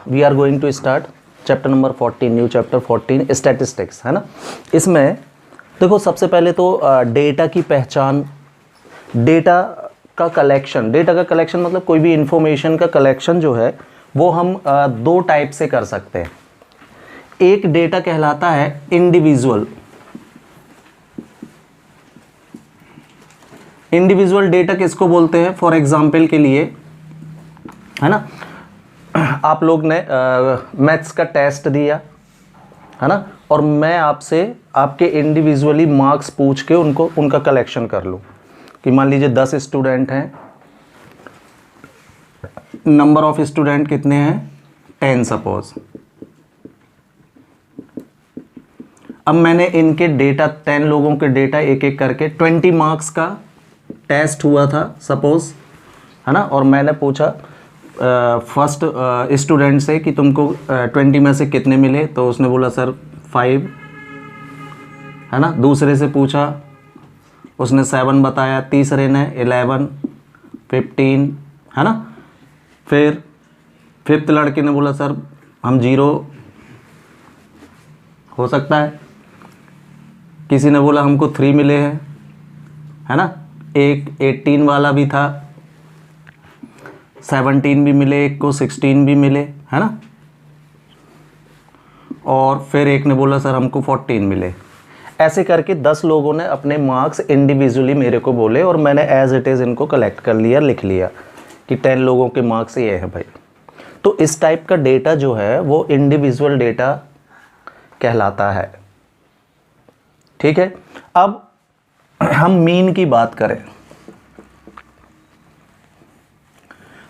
We are going to start chapter number 14, new chapter 14 statistics, है ना। इसमें देखो सबसे पहले तो डेटा की पहचान, डेटा का कलेक्शन मतलब कोई भी इंफॉर्मेशन का कलेक्शन जो है वो हम दो टाइप से कर सकते हैं। एक डेटा कहलाता है इंडिविजुअल डेटा किसको बोलते हैं? फॉर एग्जाम्पल के लिए, है ना, आप लोग ने मैथ्स का टेस्ट दिया, है ना, और मैं आपसे आपके इंडिविजुअली मार्क्स पूछ के उनका कलेक्शन कर लूँ कि मान लीजिए 10 स्टूडेंट हैं, नंबर ऑफ स्टूडेंट कितने हैं? 10 सपोज। अब मैंने इनके डेटा 10 लोगों के डेटा एक एक करके 20 मार्क्स का टेस्ट हुआ था सपोज, है ना, और मैंने पूछा फर्स्ट स्टूडेंट से कि तुमको 20 में से कितने मिले, तो उसने बोला सर 5, है ना। दूसरे से पूछा, उसने 7 बताया, तीसरे ने 11, 15, है ना। फिर फिफ्थ लड़के ने बोला सर हम 0, हो सकता है। किसी ने बोला हमको 3 मिले हैं, है ना। एक 18 वाला भी था, 17 भी मिले, एक को 16 भी मिले, है ना। और फिर एक ने बोला सर हमको 14 मिले। ऐसे करके 10 लोगों ने अपने मार्क्स इंडिविजुअली मेरे को बोले और मैंने एज इट इज़ इनको कलेक्ट कर लिया, लिख लिया कि 10 लोगों के मार्क्स ये हैं भाई। तो इस टाइप का डेटा जो है वो इंडिविजुअल डेटा कहलाता है, ठीक है। अब हम मीन की बात करें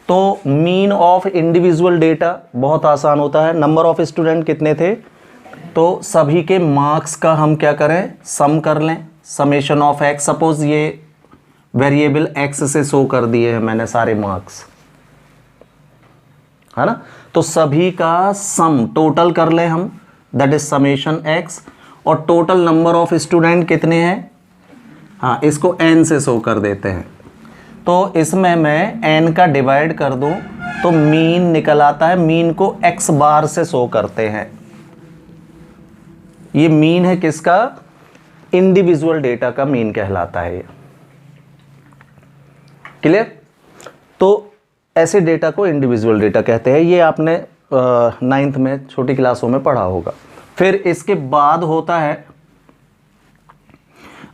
तो मीन ऑफ इंडिविजुअल डेटा बहुत आसान होता है। नंबर ऑफ स्टूडेंट कितने थे, तो सभी के मार्क्स का हम क्या करें? सम कर लें, समेशन ऑफ एक्स। सपोज ये वेरिएबल एक्स से शो कर दिए हैं मैंने सारे मार्क्स, है ना। तो सभी का सम टोटल कर लें हम, दैट इज समेशन एक्स। और टोटल नंबर ऑफ स्टूडेंट कितने हैं? हाँ, इसको n से शो कर देते हैं। तो इसमें मैं n का डिवाइड कर दूं तो मीन निकल आता है। मीन को x बार से शो करते हैं। ये मीन है किसका? इंडिविजुअल डेटा का मीन कहलाता है ये। क्लियर? तो ऐसे डेटा को इंडिविजुअल डेटा कहते हैं। ये आपने 9th में छोटी क्लासों में पढ़ा होगा। फिर इसके बाद होता है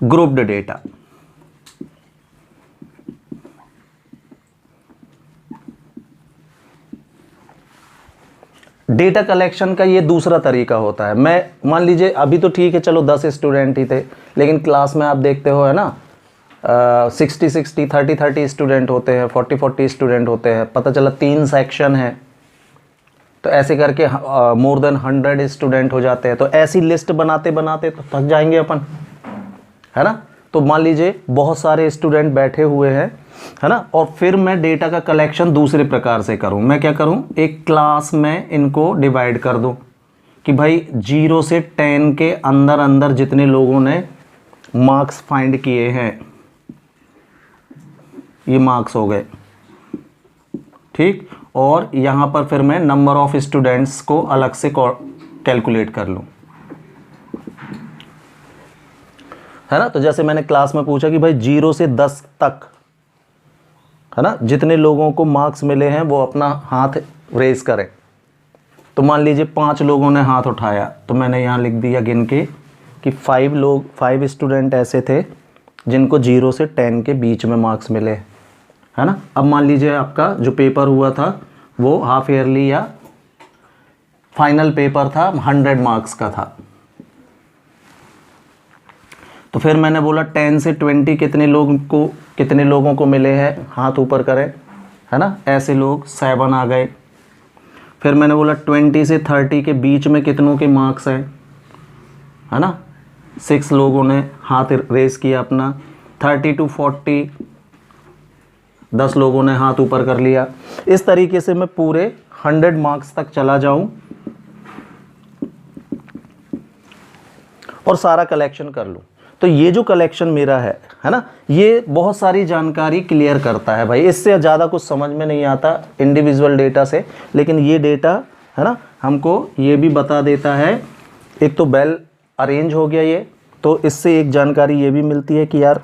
ग्रुप्ड डेटा। डेटा कलेक्शन का ये दूसरा तरीका होता है। मैं मान लीजिए अभी तो ठीक है, चलो 10 स्टूडेंट ही थे, लेकिन क्लास में आप देखते हो, है ना, 60 30 स्टूडेंट होते हैं, 40 स्टूडेंट होते हैं। पता चला 3 सेक्शन है, तो ऐसे करके मोर देन 100 स्टूडेंट हो जाते हैं। तो ऐसी लिस्ट बनाते बनाते तो थक जाएंगे अपन, है ना। तो मान लीजिए बहुत सारे स्टूडेंट बैठे हुए हैं, है ना, और फिर मैं डेटा का कलेक्शन दूसरे प्रकार से करूं। मैं क्या करूं? एक क्लास में इनको डिवाइड कर दूं कि भाई 0 से 10 के अंदर अंदर जितने लोगों ने मार्क्स फाइंड किए हैं, ये मार्क्स हो गए, ठीक। और यहाँ पर फिर मैं नंबर ऑफ स्टूडेंट्स को अलग से कैलकुलेट कर लूँ, है ना। तो जैसे मैंने क्लास में पूछा कि भाई 0 से 10 तक, है ना, जितने लोगों को मार्क्स मिले हैं वो अपना हाथ रेज करें। तो मान लीजिए 5 लोगों ने हाथ उठाया, तो मैंने यहाँ लिख दिया गिन के कि 5 स्टूडेंट ऐसे थे जिनको 0 से 10 के बीच में मार्क्स मिले, है ना। अब मान लीजिए आपका जो पेपर हुआ था वो हाफ ईयरली या फाइनल पेपर था, 100 मार्क्स का था। तो फिर मैंने बोला 10 से 20 कितने लोगों को मिले हैं, हाथ ऊपर करें, है ना। ऐसे लोग 7 आ गए। फिर मैंने बोला 20 से 30 के बीच में कितनों के मार्क्स हैं, है ना। 6 लोगों ने हाथ रेस किया अपना। 30 to 40 10 लोगों ने हाथ ऊपर कर लिया। इस तरीके से मैं पूरे 100 मार्क्स तक चला जाऊं और सारा कलेक्शन कर लूं। तो ये जो कलेक्शन मेरा है ना, ये बहुत सारी जानकारी क्लियर करता है भाई। इससे ज़्यादा कुछ समझ में नहीं आता इंडिविजुअल डेटा से, लेकिन ये डेटा है ना, हमको ये भी बता देता है। एक तो बेल अरेंज हो गया ये, तो इससे एक जानकारी ये भी मिलती है कि यार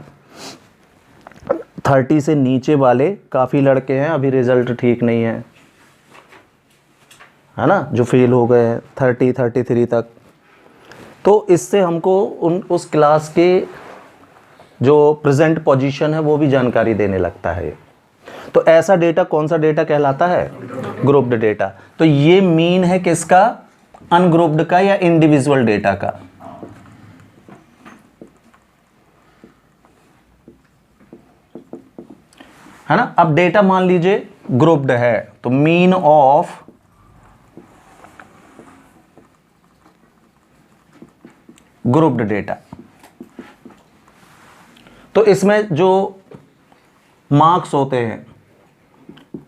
30 से नीचे वाले काफ़ी लड़के हैं, अभी रिज़ल्ट ठीक नहीं है ना, जो फेल हो गए हैं 33 तक। तो इससे हमको उस क्लास के जो प्रेजेंट पोजीशन है वो भी जानकारी देने लगता है। तो ऐसा डेटा कौन सा डेटा कहलाता है? Grouped data. तो ये मीन है किसका? अनग्रुप्ड का या इंडिविजुअल डेटा का। है ना। अब डेटा मान लीजिए ग्रुप्ड है, तो मीन ऑफ ग्रुप्ड डेटा, तो इसमें जो मार्क्स होते हैं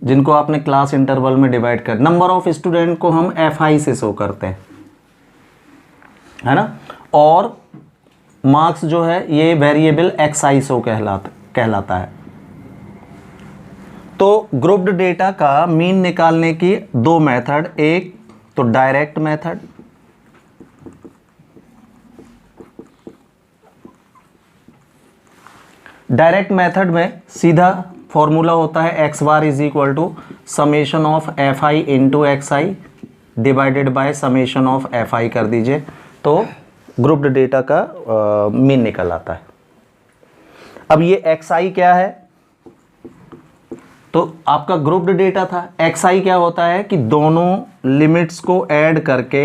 जिनको आपने क्लास इंटरवल में डिवाइड कर, नंबर ऑफ स्टूडेंट को हम FI से शो करते हैं, है ना। और मार्क्स जो है ये वेरिएबल XI शो कहलाता है। तो ग्रुप्ड डेटा का मीन निकालने की दो मेथड, एक तो डायरेक्ट मेथड, डायरेक्ट मेथड में सीधा फॉर्मूला होता है x bar is equal to summation of FI into XI divided by summation of FI कर दीजिए, तो ग्रुप्ड डेटा का मीन निकल आता है। अब ये XI क्या है? तो आपका ग्रुप्ड डेटा था। XI क्या होता है कि दोनों लिमिट्स को ऐड करके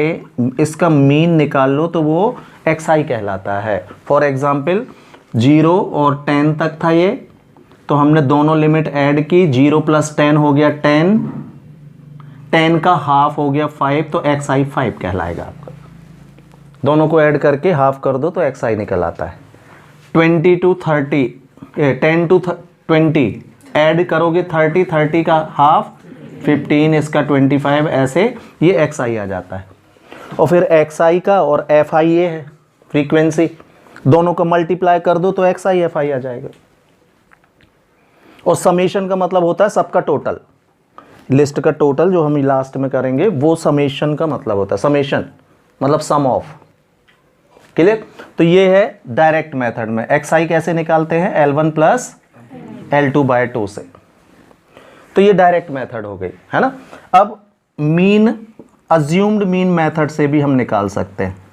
इसका मीन निकाल लो, तो वो XI कहलाता है। फॉर एग्जाम्पल 0 और 10 तक था ये, तो हमने दोनों लिमिट ऐड की, 0 + 10 हो गया 10, 10 का हाफ हो गया 5, तो XI 5 कहलाएगा आपका। दोनों को ऐड करके हाफ कर दो तो XI निकल आता है। 20 to 30, 10 to 20 ऐड करोगे 30 का हाफ 15, इसका 25, ऐसे ये XI आ जाता है। और फिर XI का और FI ये है फ्रीक्वेंसी, दोनों को मल्टीप्लाई कर दो तो XI FI आ जाएगा। और समेशन का मतलब होता है सबका टोटल, लिस्ट का टोटल जो हम लास्ट में करेंगे वो समेशन का मतलब होता है। समेशन मतलब सम ऑफ। क्लियर? तो ये है डायरेक्ट मेथड में। XI कैसे निकालते हैं? L1 + L2/2 से। तो ये डायरेक्ट मेथड हो गई, है ना। अब मीन, अज्यूम्ड मीन मेथड से भी हम निकाल सकते हैं।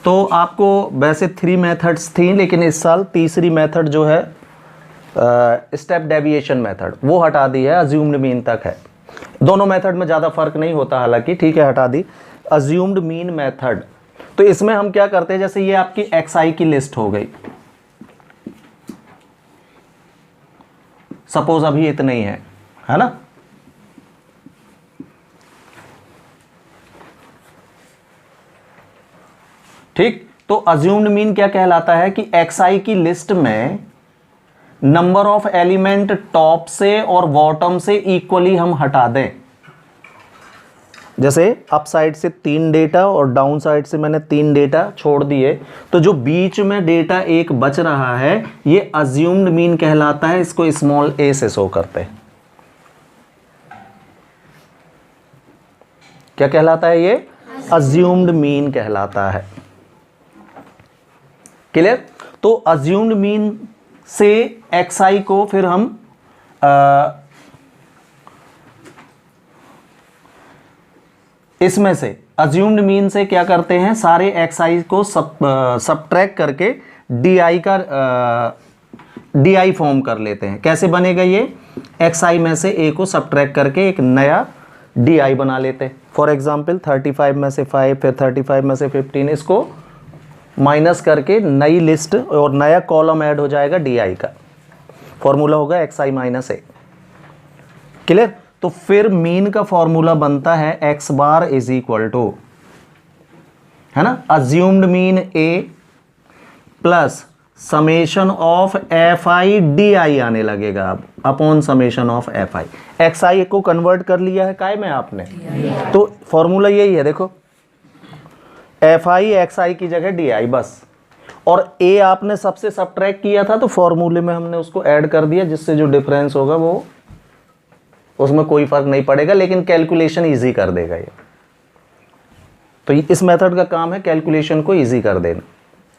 तो आपको वैसे 3 मेथड्स थी, लेकिन इस साल तीसरी मेथड जो है स्टेप डेविएशन मेथड, वो हटा दी है, अज्यूम्ड मीन तक है। दोनों मेथड में ज़्यादा फर्क नहीं होता, हालांकि ठीक है, हटा दी। अज्यूम्ड मीन मेथड, तो इसमें हम क्या करते हैं, जैसे ये आपकी XI की लिस्ट हो गई, सपोज अभी इतना ही है ना। ठीक, तो अज्यूम्ड मीन क्या कहलाता है कि XI की लिस्ट में नंबर ऑफ एलिमेंट टॉप से और बॉटम से इक्वली हम हटा दें। जैसे अप साइड से 3 डेटा और डाउन साइड से मैंने 3 डेटा छोड़ दिए, तो जो बीच में डेटा एक बच रहा है ये अज्यूम्ड मीन कहलाता है। इसको स्मॉल a से शो करते हैं। क्या कहलाता है? ये अज्यूम्ड मीन कहलाता है। क्लियर? तो अज्यूम्ड मीन से XI को फिर हम इसमें से अज्यूम्ड मीन से क्या करते हैं, सारे XI को सबट्रैक्ट करके DI फॉर्म कर लेते हैं। कैसे बनेगा ये? XI में से A को सबट्रैक्ट करके एक नया DI बना लेते हैं। फॉर एग्जाम्पल 35 में से 5, फिर 35 में से 15, इसको माइनस करके नई लिस्ट और नया कॉलम ऐड हो जाएगा DI का। फॉर्मूला होगा XI - A। क्लियर? तो फिर मीन का फॉर्मूला बनता है x bar is equal to, है ना, assumed mean A plus summation of FI DI आने लगेगा अब, upon summation of FI। XI को कन्वर्ट कर लिया है काय में आपने, तो फॉर्मूला यही है, देखो FI XI की जगह DI बस। और a आपने सबसे सब्ट्रैक्ट किया था तो फॉर्मूले में हमने उसको ऐड कर दिया, जिससे जो डिफरेंस होगा वो उसमें कोई फर्क नहीं पड़ेगा, लेकिन कैलकुलेशन इजी कर देगा ये। तो इस मेथड का काम है कैलकुलेशन को इजी कर देना,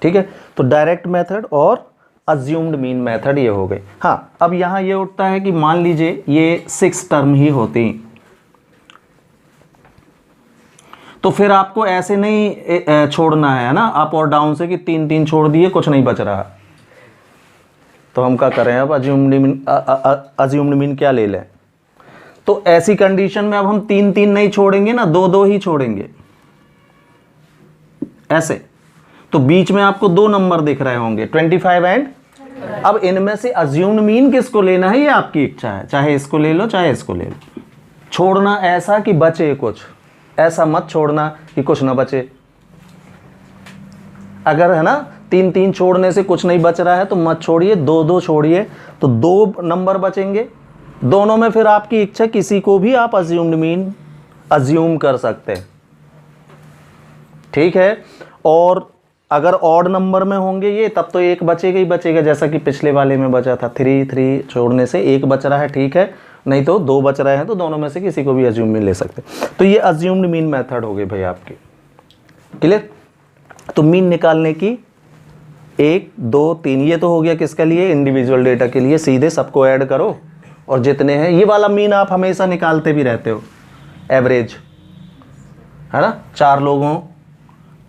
ठीक है। तो डायरेक्ट मेथड और अज्यूम्ड मीन मेथड ये हो गए। हाँ, अब यहाँ ये उठता है कि मान लीजिए ये 6 टर्म ही होती, तो फिर आपको ऐसे नहीं छोड़ना है ना, अप और डाउन से कि 3 छोड़ दिए कुछ नहीं बच रहा। तो हम क्या करें अब, अज्यूम्ड मीन क्या ले लें। तो ऐसी कंडीशन में अब हम 3 नहीं छोड़ेंगे ना, 2 ही छोड़ेंगे ऐसे। तो बीच में आपको 2 नंबर दिख रहे होंगे 25 एंड। अब इनमें से अज्यूम्ड मीन किसको लेना है ये आपकी इच्छा है, चाहे इसको ले लो चाहे इसको ले लो। छोड़ना ऐसा कि बचे कुछ, ऐसा मत छोड़ना कि कुछ ना बचे। अगर है ना 3 छोड़ने से कुछ नहीं बच रहा है तो मत छोड़िए, 2 छोड़िए, तो 2 नंबर बचेंगे। दोनों में फिर आपकी इच्छा, किसी को भी आप अज्यूम्ड मीन अज्यूम कर सकते हैं, ठीक है। और अगर ऑड नंबर में होंगे ये, तब तो एक बचेगा ही बचेगा, जैसा कि पिछले वाले में बचा था। 3 छोड़ने से एक बच रहा है, ठीक है, नहीं तो 2 बच रहे हैं, तो दोनों में से किसी को भी अज्यूम मीन ले सकते। तो ये अज्यूम्ड मीन मेथड हो गई भाई आपकी, क्लियर। तो मीन निकालने की 1 2 3, ये तो हो गया किसके लिए, इंडिविजुअल डेटा के लिए। सीधे सबको ऐड करो और जितने हैं, ये वाला मीन आप हमेशा निकालते भी रहते हो, एवरेज, है ना।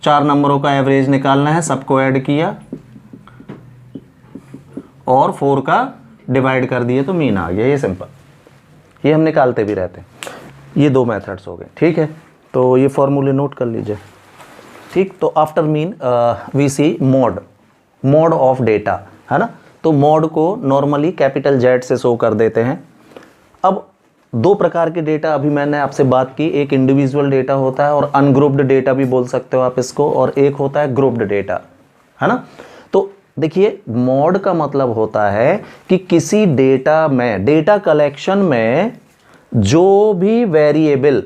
4 नंबरों का एवरेज निकालना है, सबको ऐड किया और 4 का डिवाइड कर दिए तो मीन आ गया। ये सिंपल, ये हम निकालते भी रहते हैं। ये 2 मेथड्स हो गए, ठीक है। तो ये फॉर्मूले नोट कर लीजिए, ठीक। तो after mean we see mode of data, है ना। तो मोड को नॉर्मली कैपिटल Z से शो कर देते हैं। अब 2 प्रकार के डेटा अभी मैंने आपसे बात की, एक इंडिविजुअल डेटा होता है और अनग्रुप्ड डेटा भी बोल सकते हो आप इसको, और एक होता है ग्रुप्ड डेटा, है ना। तो देखिए, मोड का मतलब होता है कि किसी डेटा में, डेटा कलेक्शन में जो भी वेरिएबल,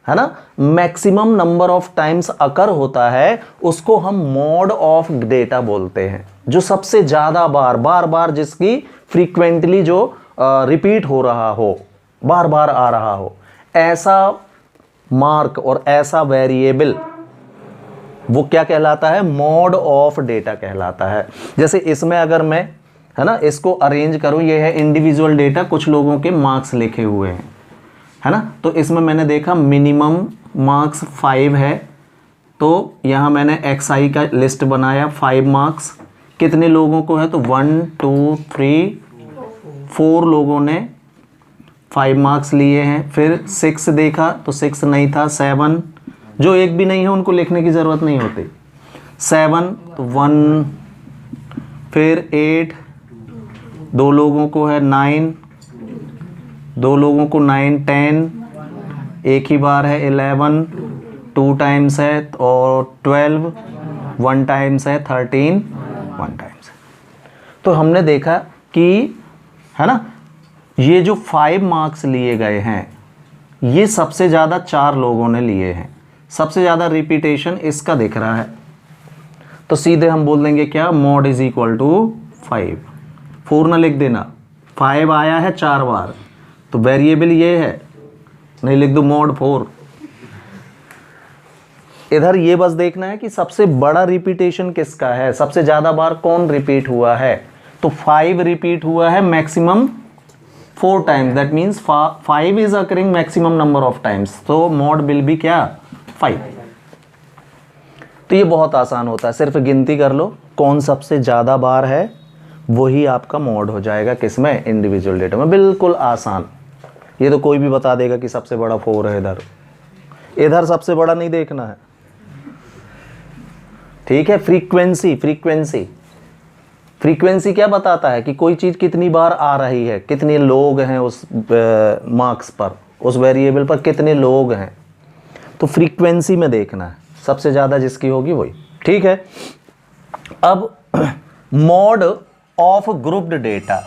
है ना, मैक्सिमम नंबर ऑफ टाइम्स अकर होता है, उसको हम मोड ऑफ डेटा बोलते हैं। जो सबसे ज्यादा बार जिसकी फ्रीक्वेंटली जो रिपीट हो रहा हो, बार बार आ रहा हो, ऐसा मार्क और ऐसा वेरिएबल, वो क्या कहलाता है, मोड ऑफ डेटा कहलाता है। जैसे इसमें अगर मैं, है ना, इसको अरेंज करूं, ये है इंडिविजुअल डेटा, कुछ लोगों के मार्क्स लिखे हुए हैं, है ना। तो इसमें मैंने देखा मिनिमम मार्क्स 5 है, तो यहाँ मैंने XI का लिस्ट बनाया, 5 मार्क्स कितने लोगों को है, तो 1 2 3 4 लोगों ने 5 मार्क्स लिए हैं। फिर 6 देखा तो 6 नहीं था, 7, जो एक भी नहीं है उनको लिखने की ज़रूरत नहीं होती, 7 तो 1, फिर 8, 2 लोगों को है 9, 2 लोगों को 9, 10, एक ही बार है 11, 2 टाइम्स है, और 12, 1 टाइम्स है, 13, 1 टाइम्स है। तो हमने देखा कि, है ना, ये जो 5 मार्क्स लिए गए हैं, ये सबसे ज़्यादा 4 लोगों ने लिए हैं, सबसे ज़्यादा रिपीटेशन इसका दिख रहा है। तो सीधे हम बोल देंगे क्या, मोड इज इक्वल टू 5। 4 ना लिख देना, 5 आया है 4 बार, तो वेरिएबल ये है, नहीं लिख दो मोड 4। इधर ये बस देखना है कि सबसे बड़ा रिपीटेशन किसका है, सबसे ज़्यादा बार कौन रिपीट हुआ है। तो 5 रिपीट हुआ है maximum 4 times, that means 5 is occurring maximum number of times, तो मोड विल बी क्या, 5। तो ये बहुत आसान होता है, सिर्फ गिनती कर लो कौन सबसे ज़्यादा बार है, वही आपका मोड हो जाएगा, किसमें, इंडिविजुअल डेटा में। बिल्कुल आसान। ये तो कोई भी बता देगा कि सबसे बड़ा 4 है, इधर सबसे बड़ा नहीं देखना है, ठीक है। फ्रीक्वेंसी क्या बताता है कि कोई चीज़ कितनी बार आ रही है, कितने लोग हैं उस मार्क्स पर, उस वेरिएबल पर कितने लोग हैं। तो फ्रीक्वेंसी में देखना है, सबसे ज़्यादा जिसकी होगी वही, ठीक है। अब मोड ऑफ ग्रुप्ड डेटा,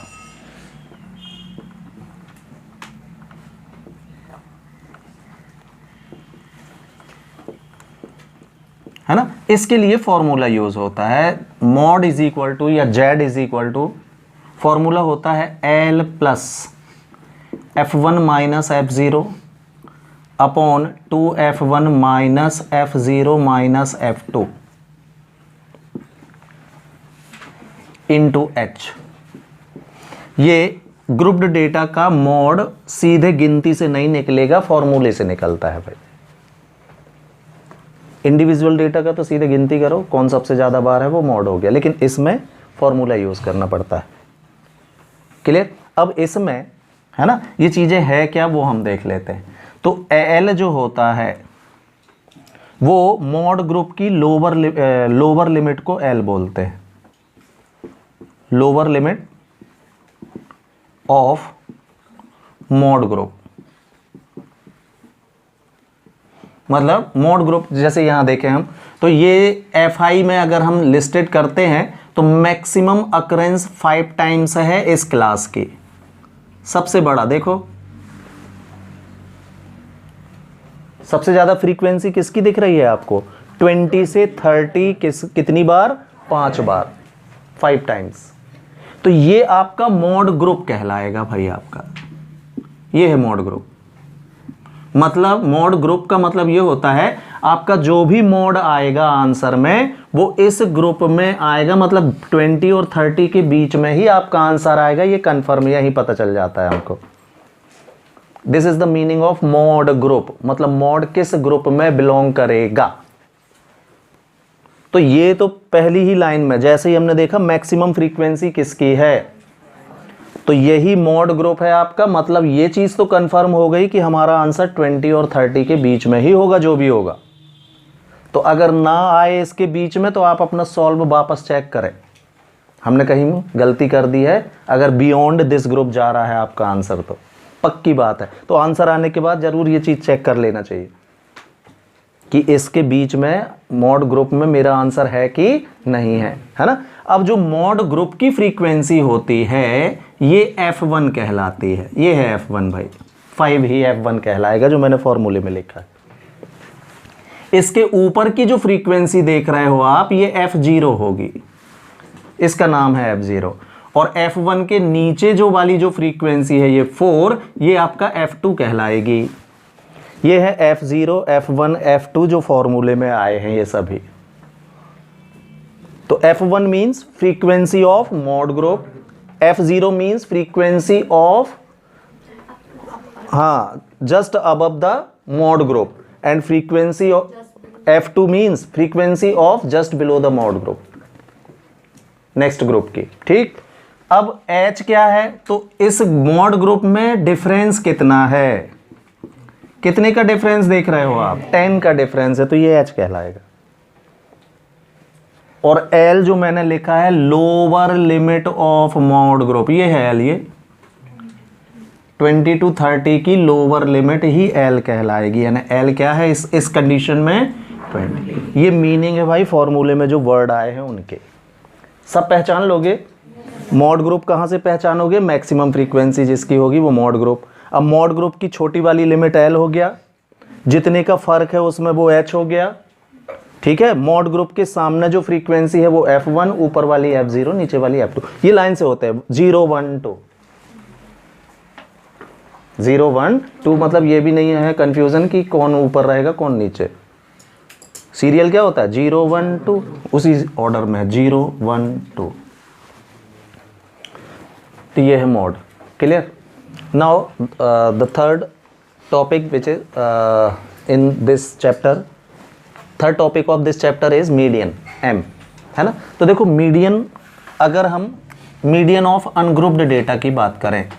है ना, इसके लिए फॉर्मूला यूज होता है मॉड इज इक्वल टू या Z is equal to, formula होता है L plus F1 minus F0 upon 2F1 minus F0 minus F2 into H। ये ग्रुप्ड डेटा का मॉड सीधे गिनती से नहीं निकलेगा, फॉर्मूले से निकलता है भाई। इंडिविजुअल डेटा का तो सीधे गिनती करो कौन सबसे ज़्यादा बार है वो मॉड हो गया, लेकिन इसमें फॉर्मूला यूज़ करना पड़ता है। क्लियर? अब इसमें है ना ये चीज़ें है क्या वो हम देख लेते हैं। तो एल जो होता है वो मॉड ग्रुप की लोअर लिमिट को एल बोलते हैं, lower limit of mod group. मतलब मॉड ग्रुप जैसे यहां देखें हम, तो ये FI में अगर हम लिस्टेड करते हैं तो मैक्सिमम अकरेंस 5 टाइम्स है इस क्लास की। सबसे बड़ा देखो, सबसे ज्यादा फ्रीक्वेंसी किसकी दिख रही है आपको? 20 से 30 कितनी बार? 5 बार, 5 टाइम्स। तो ये आपका मॉड ग्रुप कहलाएगा भाई आपका। ये है मॉड ग्रुप। मतलब मॉड ग्रुप का मतलब ये होता है आपका जो भी मॉड आएगा आंसर में वो इस ग्रुप में आएगा, मतलब 20 और 30 के बीच में ही आपका आंसर आएगा। ये कंफर्म यही पता चल जाता है हमको। This is the meaning of mod group, मतलब मॉड किस ग्रुप में बिलोंग करेगा। तो ये तो पहली ही लाइन में जैसे ही हमने देखा मैक्सिमम फ्रीक्वेंसी किसकी है, तो यही मॉड ग्रुप है आपका। मतलब ये चीज तो कंफर्म हो गई कि हमारा आंसर 20 और 30 के बीच में ही होगा जो भी होगा। तो अगर ना आए इसके बीच में तो आप अपना सॉल्व वापस चेक करें, हमने कहीं गलती कर दी है। अगर बियॉन्ड दिस ग्रुप जा रहा है आपका आंसर तो पक्की बात है। तो आंसर आने के बाद जरूर ये चीज चेक कर लेना चाहिए कि इसके बीच में मॉड ग्रुप में मेरा आंसर है कि नहीं है, है ना। अब जो मॉड ग्रुप की फ्रीक्वेंसी होती है ये F1 कहलाती है। ये है F1 भाई, 5 ही F1 कहलाएगा जो मैंने फॉर्मूले में लिखा है। इसके ऊपर की जो फ्रीक्वेंसी देख रहे हो आप ये F0 होगी, इसका नाम है F0। और F1 के नीचे जो वाली जो फ्रीक्वेंसी है ये 4, ये आपका F2 कहलाएगी। ये है F0, F1, F2 जो फॉर्मूले में आए हैं ये सभी। तो F1 means frequency of mod group, F0 means frequency of just above the mod group, and frequency of F2 means frequency of just below the mod group, next group की। ठीक, अब H क्या है? तो इस मॉड ग्रुप में difference कितना है? कितने का डिफरेंस देख रहे हो आप? 10 का डिफरेंस है, तो ये H कहलाएगा। और L जो मैंने लिखा है lower limit of mod group, ये है L। ये 20 to 30 की लोअर लिमिट ही L कहलाएगी, यानी L क्या है इस कंडीशन में 20। ये मीनिंग है भाई फॉर्मूले में जो वर्ड आए हैं उनके। सब पहचान लोगे? मॉड ग्रुप कहाँ से पहचानोगे? मैक्सिमम फ्रीक्वेंसी जिसकी होगी वो मॉड ग्रुप। अब मॉड ग्रुप की छोटी वाली लिमिट L हो गया, जितने का फर्क है उसमें वो H हो गया। ठीक है, मॉड ग्रुप के सामने जो फ्रीक्वेंसी है वो F1, ऊपर वाली F0, नीचे वाली F2। ये लाइन से होते हैं 0 1 2, 0 1 2। मतलब ये भी नहीं है कंफ्यूजन कि कौन ऊपर रहेगा कौन नीचे। सीरियल क्या होता है? 0 1 2, उसी ऑर्डर में 0 1 2। तो ये है mod. Clear? Now the third topic which is in this chapter, third topic of this chapter is median, M, है ना। तो देखो मीडियन, अगर हम मीडियन ऑफ अनग्रुप्ड डेटा की बात करें,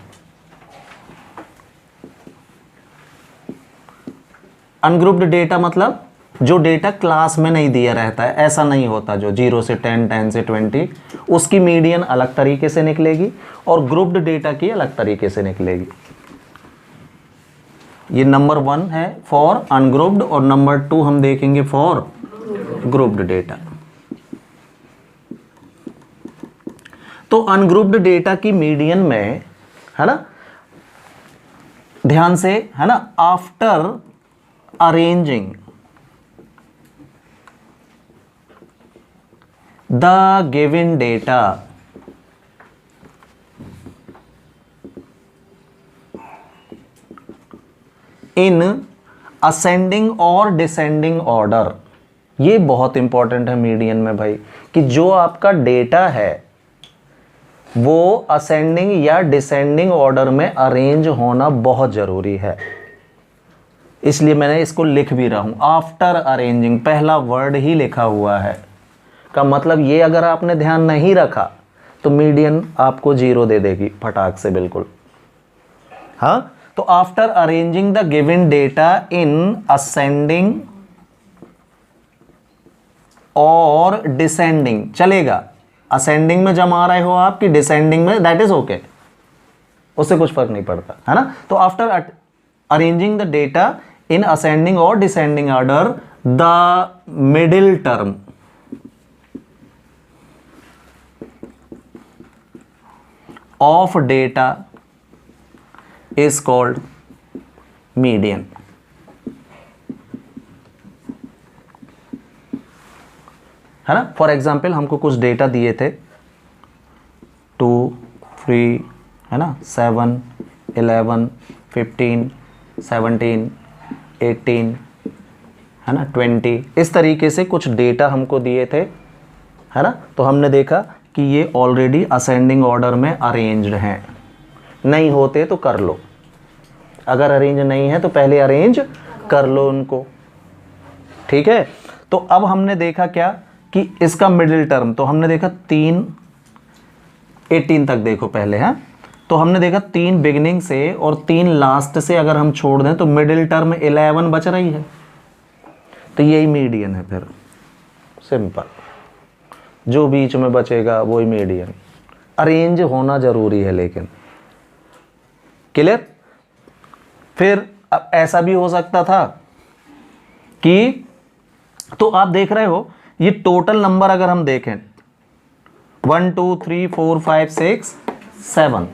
अनग्रुप्ड डेटा मतलब जो डेटा क्लास में नहीं दिया रहता है, ऐसा नहीं होता जो 0 से 10, 10 से 20, उसकी मीडियन अलग तरीके से निकलेगी और ग्रुप्ड डेटा की अलग तरीके से निकलेगी। ये नंबर 1 है फॉर अनग्रुप्ड और नंबर 2 हम देखेंगे फॉर ग्रुप्ड डेटा। तो अनग्रुप्ड डेटा की मीडियन में, है ना, ध्यान से, है ना, after arranging the given data in ascending और डिसेंडिंग ऑर्डर। ये बहुत इंपॉर्टेंट है मीडियन में भाई, कि जो आपका डेटा है वो असेंडिंग या डिसेंडिंग ऑर्डर में अरेंज होना बहुत जरूरी है। इसलिए मैंने इसको लिख भी रहा हूं, आफ्टर अरेंजिंग, पहला वर्ड ही लिखा हुआ है। का मतलब ये अगर आपने ध्यान नहीं रखा तो मीडियन आपको 0 दे देगी फटाक से, बिल्कुल। हाँ, तो after arranging the given data in ascending और डिसेंडिंग, चलेगा। असेंडिंग में जमा रहे हो आप कि डिसेंडिंग में, दैट इज ओके, उससे कुछ फर्क नहीं पड़ता, है ना। तो after arranging the data in ascending और descending order, the middle term of data is called median. है ना। फॉर एग्जाम्पल हमको कुछ डेटा दिए थे 2, 3, है ना, 7, 11, 15, 17, 18, है ना, 20, इस तरीके से कुछ डेटा हमको दिए थे, है ना। तो हमने देखा कि ये ऑलरेडी असेंडिंग ऑर्डर में अरेंज्ड हैं। नहीं होते तो कर लो, अगर अरेंज नहीं है तो पहले अरेंज कर लो उनको, ठीक है। तो अब हमने देखा क्या कि इसका मिडिल टर्म, तो हमने देखा 3, 18 तक देखो पहले, है। तो हमने देखा 3 बिगिनिंग से और 3 लास्ट से अगर हम छोड़ दें तो मिडिल टर्म 11 बच रही है, तो यही मीडियन है। फिर सिंपल, जो बीच में बचेगा वही मीडियन। अरेंज होना जरूरी है लेकिन, क्लियर। फिर अब ऐसा भी हो सकता था कि, तो आप देख रहे हो ये टोटल नंबर अगर हम देखें 1 2 3 4 5 6 7,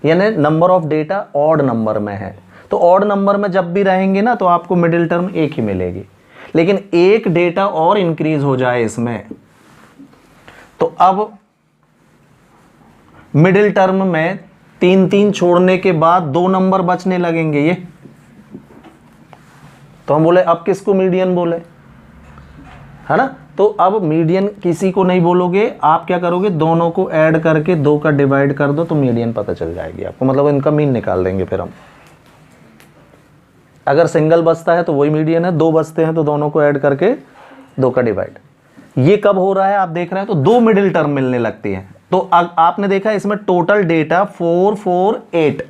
यानी number of data odd number में है। तो ऑड नंबर में जब भी रहेंगे ना तो आपको मिडिल टर्म एक ही मिलेगी, लेकिन एक डेटा और इंक्रीज हो जाए इसमें तो अब मिडिल टर्म में 3 छोड़ने के बाद 2 नंबर बचने लगेंगे ये, तो हम बोले अब किसको मीडियन बोले, है ना। तो अब मीडियन किसी को नहीं बोलोगे, आप क्या करोगे, दोनों को ऐड करके 2 का डिवाइड कर दो तो मीडियन पता चल जाएगी आपको, मतलब इनका मीन निकाल देंगे फिर हम। अगर सिंगल बचता है तो वही मीडियन है, 2 बचते हैं तो दोनों को ऐड करके 2 का डिवाइड। ये कब हो रहा है आप देख रहे हैं, तो 2 मिडिल टर्म मिलने लगती है। तो आपने देखा इसमें टोटल डेटा 4 4 8,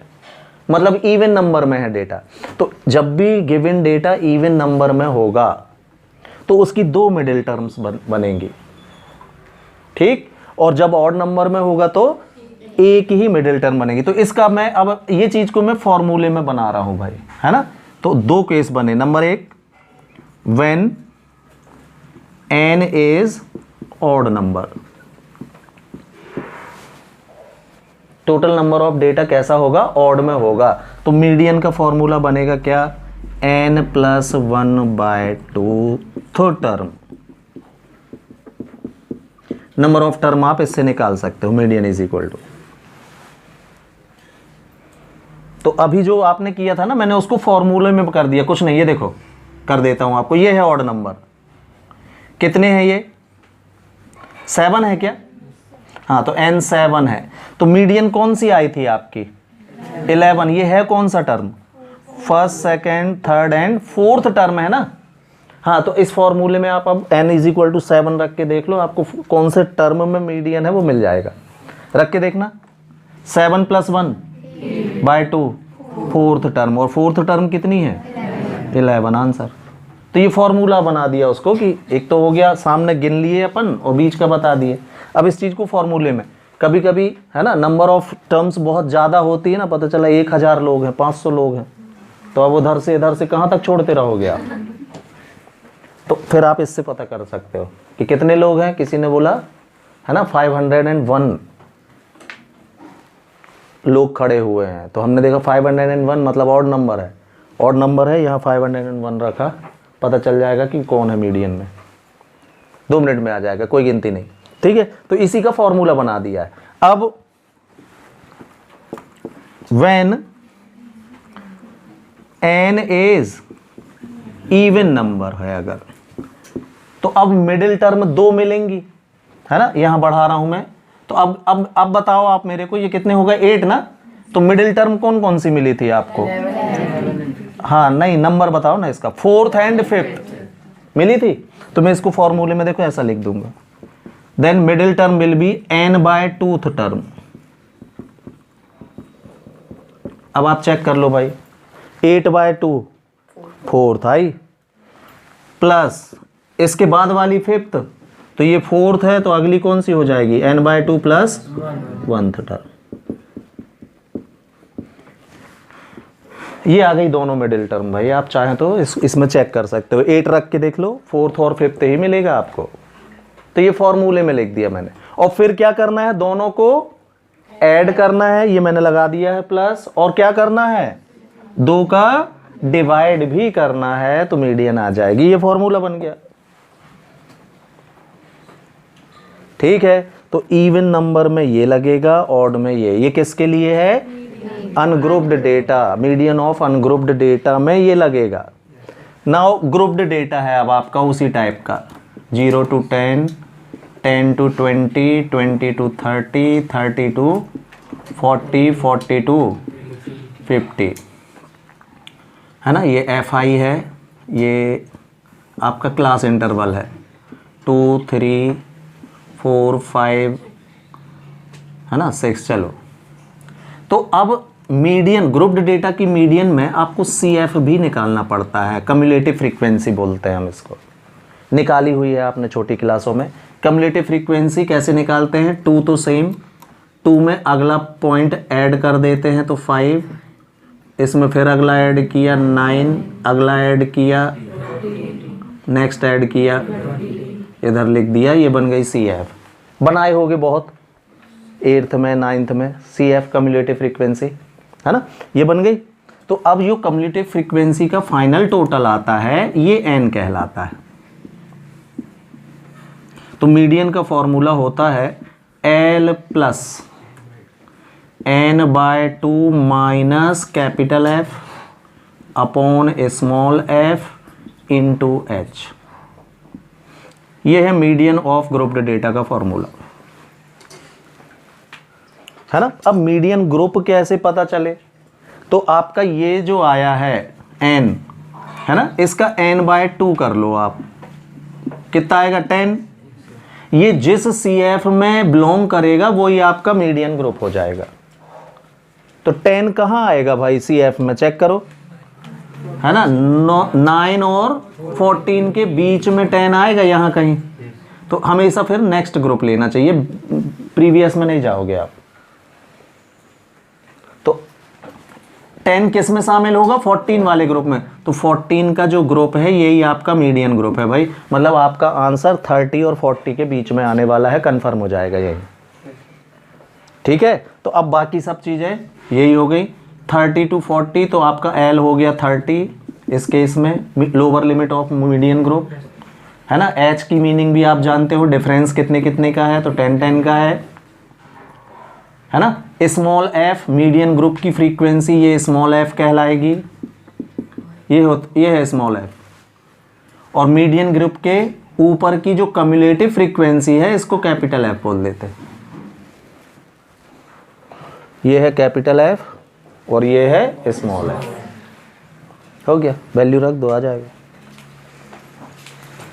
मतलब इवन नंबर में है डेटा। तो जब भी गिवन डेटा इवन नंबर में होगा तो उसकी 2 मिडिल टर्म्स बनेंगी, ठीक। और जब ऑड नंबर में होगा तो एक ही मिडिल टर्म बनेगी। तो इसका मैं अब ये चीज को मैं फॉर्मूले में बना रहा हूं भाई, है ना। तो 2 केस बने। Number 1, when n is odd number, total number of data कैसा होगा, ऑड में होगा। तो मीडियन का फॉर्मूला बनेगा क्या, n + 1/2 term. Number of term आप इससे निकाल सकते हो, मीडियन इज इक्वल टू। तो अभी जो आपने किया था ना, मैंने उसको फॉर्मूले में कर दिया, कुछ नहीं, ये देखो कर देता हूं आपको। ये है ऑड नंबर, कितने हैं ये, 7 है क्या, हाँ, तो n 7 है। तो मीडियन कौन सी आई थी आपकी, 11। ये है कौन सा term, first, second, third and fourth term है ना। हाँ, तो इस फॉर्मूले में आप अब n = 7 रख के देख लो, आपको कौन से टर्म में मीडियन है वो मिल जाएगा। रख के देखना, 7 + 1/2 फोर्थ टर्म, और फोर्थ टर्म कितनी है, 11, आंसर। तो ये फॉर्मूला बना दिया उसको कि एक तो हो गया सामने गिन लिए अपन और बीच का बता दिए। अब इस चीज़ को फॉर्मूले में, कभी कभी है ना नंबर ऑफ टर्म्स बहुत ज़्यादा होती है ना, पता चला 1000 लोग हैं, 500 लोग हैं, तो अब उधर से इधर से कहाँ तक छोड़ते रहोगे आप। तो फिर आप इससे पता कर सकते हो कि कितने लोग हैं। किसी ने बोला है ना 501 लोग खड़े हुए हैं, तो हमने देखा 501 मतलब ऑड नंबर है, ऑड नंबर है, यहाँ 501 रखा, पता चल जाएगा कि कौन है मीडियन में। 2 मिनट में आ जाएगा, कोई गिनती नहीं। ठीक है, तो इसी का फॉर्मूला बना दिया है। अब when n is even number है अगर, तो अब मिडिल टर्म 2 मिलेंगी, है ना, यहां बढ़ा रहा हूं मैं। तो अब बताओ आप मेरे को, ये कितने हो गए 8 ना, तो मिडिल टर्म कौन कौन सी मिली थी आपको? हाँ नहीं, नंबर बताओ ना इसका, 4th एंड 5th मिली थी। तो मैं इसको फॉर्मूले में देखो ऐसा लिख दूंगा, then middle term will be n/2th term. अब आप चेक कर लो भाई, 8/2 4th आई, प्लस इसके बाद वाली 5th, तो ये 4th है, तो अगली कौन सी हो जाएगी? n/2 plus 1th term. ये आ गई दोनों मिडिल टर्म भाई। आप चाहें तो इसमें चेक कर सकते हो, 8 रख के देख लो, 4th और 5th ही मिलेगा आपको। तो ये फॉर्मूले में लिख दिया मैंने। और फिर क्या करना है, दोनों को ऐड करना है, ये मैंने लगा दिया है प्लस, और क्या करना है, 2 का डिवाइड भी करना है, तो मीडियन आ जाएगी। ये फॉर्मूला बन गया, ठीक है। तो इवन नंबर में ये लगेगा, ऑड में ये किसके लिए है? Ungrouped data, median of ungrouped data में ये लगेगा। नाउ ग्रुप्ड डेटा है अब आपका उसी टाइप का, 0 to 10, 10 to 20, 20 to 30, 30 to 40, 40 to 50, है ना। ये FI है, ये आपका क्लास इंटरवल है, 2, 3, 4, 5, है ना, 6। चलो, तो अब मीडियन, ग्रुप्ड डेटा की मीडियन में आपको CF भी निकालना पड़ता है, कम्युलेटिव फ्रीक्वेंसी बोलते हैं हम इसको। निकाली हुई है आपने छोटी क्लासों में। कम्युलेटिव फ्रीक्वेंसी कैसे निकालते हैं? 2 तो सेम, 2 में अगला पॉइंट ऐड कर देते हैं तो 5, इसमें फिर अगला ऐड किया 9, अगला ऐड किया, नेक्स्ट ऐड किया, इधर लिख दिया, ये बन गई CF। बनाए होगे बहुत 8th में 9th में, CF कम्युलेटिव फ्रीक्वेंसी, है ना, ये बन गई। तो अब जो कम्युलेटिव फ्रीक्वेंसी का फाइनल टोटल आता है ये n कहलाता है। तो मीडियन का फॉर्मूला होता है L plus n/2 minus capital F upon small f into h। ये है मीडियन ऑफ ग्रुप्ड डेटा का फॉर्मूला, है ना। अब मीडियन ग्रुप कैसे पता चले? तो आपका ये जो आया है n, है ना, इसका n/2 कर लो आप, कितना आएगा 10। ये जिस CF में बिलोंग करेगा वही आपका मीडियन ग्रुप हो जाएगा। तो 10 कहाँ आएगा भाई CF में? चेक करो, है ना, 9 और 14 के बीच में 10 आएगा यहाँ कहीं। तो हमेशा फिर नेक्स्ट ग्रुप लेना चाहिए, प्रीवियस में नहीं जाओगे आप। तो 10 किस में शामिल होगा? 14 वाले ग्रुप में। तो 14 का जो ग्रुप है यही आपका मीडियन ग्रुप है भाई। मतलब आपका आंसर 30 और 40 के बीच में आने वाला है, कंफर्म हो जाएगा यही, ठीक है। तो अब बाकी सब चीज़ें यही हो गई, 30 to 40, तो आपका L हो गया 30 इस केस में, lower limit of median group, है ना। H की मीनिंग भी आप जानते हो, डिफरेंस कितने कितने का है, तो 10-10 का है ना। स्मॉल f मीडियन ग्रुप की फ्रीक्वेंसी, ये स्मॉल f कहलाएगी, ये है स्मॉल f। और मीडियन ग्रुप के ऊपर की जो कम्युलेटिव फ्रीक्वेंसी है इसको कैपिटल F बोल देते हैं। ये है कैपिटल F और ये है स्मॉल f। हो गया, वैल्यू रख दो, आ जाएगा,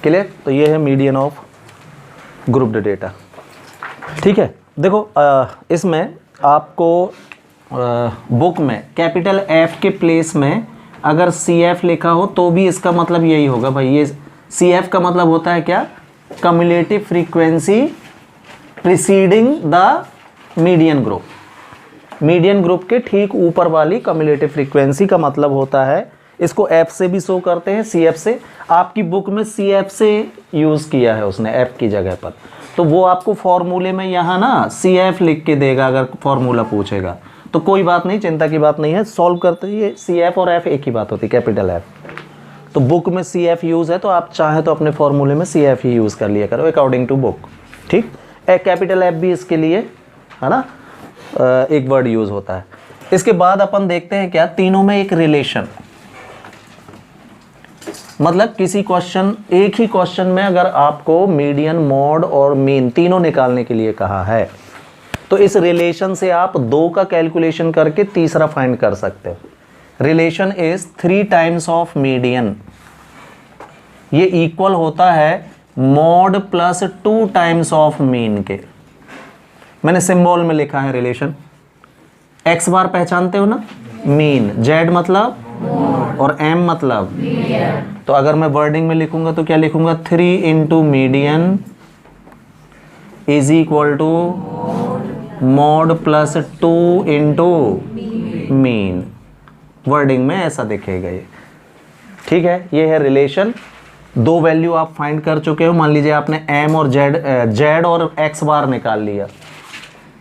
क्लियर। तो ये है मीडियन ऑफ ग्रुप्ड डेटा, ठीक है। देखो इसमें आपको बुक में कैपिटल F के प्लेस में अगर CF लिखा हो तो भी इसका मतलब यही होगा भाई। ये CF का मतलब होता है क्या? Cumulative frequency preceding the median group. Median group के ठीक ऊपर वाली कम्युलेटिव फ्रीक्वेंसी का मतलब होता है, इसको F से भी शो करते हैं, CF से। आपकी बुक में CF से यूज़ किया है उसने F की जगह पर, तो वो आपको फॉर्मूले में यहाँ ना CF लिख के देगा अगर फॉर्मूला पूछेगा। तो कोई बात नहीं, चिंता की बात नहीं है, सॉल्व करते ये CF और F एक ही बात होती है, कैपिटल F। तो बुक में CF यूज़ है तो आप चाहे तो अपने फॉर्मूले में CF ही यूज़ कर लिया करो अकॉर्डिंग टू बुक, ठीक। कैपिटल एफ भी इसके लिए, है ना, एक वर्ड यूज होता है। इसके बाद अपन देखते हैं क्या, तीनों में एक रिलेशन, मतलब किसी क्वेश्चन, एक ही क्वेश्चन में अगर आपको मीडियन, मॉड और मीन तीनों निकालने के लिए कहा है तो इस रिलेशन से आप 2 का कैलकुलेशन करके तीसरा फाइंड कर सकते हो। Relation is 3 times of median, ये इक्वल होता है mod plus 2 times of mean के। मैंने सिंबल में लिखा है रिलेशन, एक्स बार पहचानते हो ना, मीन, जेड मतलब और एम मतलब, तो अगर मैं वर्डिंग में लिखूंगा तो क्या लिखूंगा, 3 into median is equal to mode plus 2 into mean. Wording में ऐसा दिखेगा ये, ठीक है। ये है रिलेशन। 2 वैल्यू आप फाइंड कर चुके हो, मान लीजिए आपने एम और जेड और एक्स बार निकाल लिया,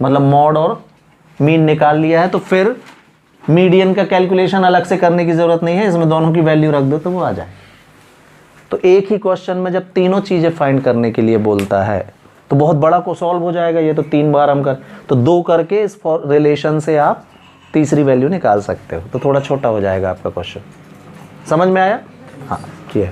मतलब मॉड और मीन निकाल लिया है, तो फिर मीडियन का कैलकुलेशन अलग से करने की जरूरत नहीं है, इसमें दोनों की वैल्यू रख दो तो वो आ जाए। तो एक ही क्वेश्चन में जब तीनों चीजें फाइंड करने के लिए बोलता है तो बहुत बड़ा को सॉल्व हो जाएगा। ये तो 3 बार हम कर, तो 2 करके इस रिलेशन से आप तीसरी वैल्यू निकाल सकते हो, तो थोड़ा छोटा हो जाएगा आपका क्वेश्चन। समझ में आया? हाँ, ये